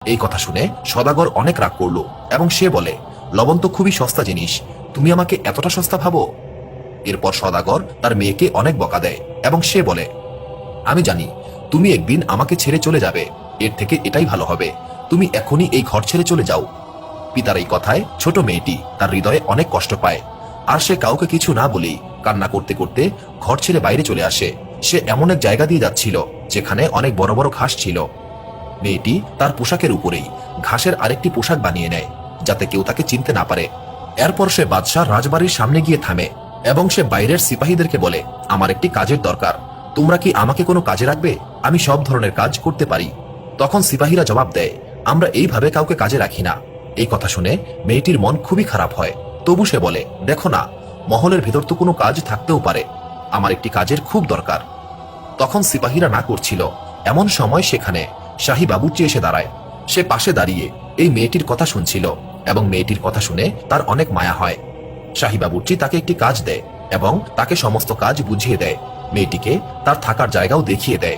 এই কথা শুনে সদাগর অনেক রাগ করলো এবং সে বলে, লবণ তো খুবই সস্তা জিনিস, তুমি আমাকে এতটা সস্তা ভাবো? এরপর সদাগর তার মেয়েকে অনেক বকা দেয় এবং সে বলে, আমি জানি তুমি একদিন আমাকে ছেড়ে চলে যাবে, এর থেকে এটাই ভালো হবে তুমি এখনই এই ঘর ছেড়ে চলে যাও। পিতার এই কথায় ছোট মেয়েটি তার হৃদয়ে অনেক কষ্ট পায়, আর সে কাউকে কিছু না বলেই কান্না করতে করতে ঘর ছেড়ে বাইরে চলে আসে। সে এমন এক জায়গা দিয়ে যাচ্ছিল যেখানে অনেক বড় বড় ঘাস ছিল। মেয়েটি তার পোশাকের উপরেই ঘাসের আরেকটি পোশাক বানিয়ে নেয় যাতে কেউ তাকে চিনতে না পারে। এরপর সে বাদশাহ রাজবাড়ির সামনে গিয়ে থামে এবং সে বাইরের সিপাহীদেরকে বলে, আমার একটি কাজের দরকার, তোমরা কি আমাকে কোনো কাজে রাখবে? আমি সব ধরনের কাজ করতে পারি। তখন সিপাহীরা জবাব দেয়, আমরা এইভাবে কাউকে কাজে রাখি না। এই কথা শুনে মেয়েটির মন খুবই খারাপ হয়। তবু সে বলে, দেখো না, মহলের ভেতর তো কোনো কাজ থাকতেও পারে, আমার একটি কাজের খুব দরকার। তখন সিপাহীরা না করছিল। এমন সময় সেখানে শাহী বাবুর্চি এসে দাঁড়ায়। সে পাশে দাঁড়িয়ে এই মেয়েটির কথা শুনছিল এবং মেয়েটির কথা শুনে তার অনেক মায়া হয়। শাহী বাবুর্চি তাকে একটি কাজ দেয় এবং তাকে সমস্ত কাজ বুঝিয়ে দেয়। মেয়েটিকে তার থাকার জায়গাও দেখিয়ে দেয়।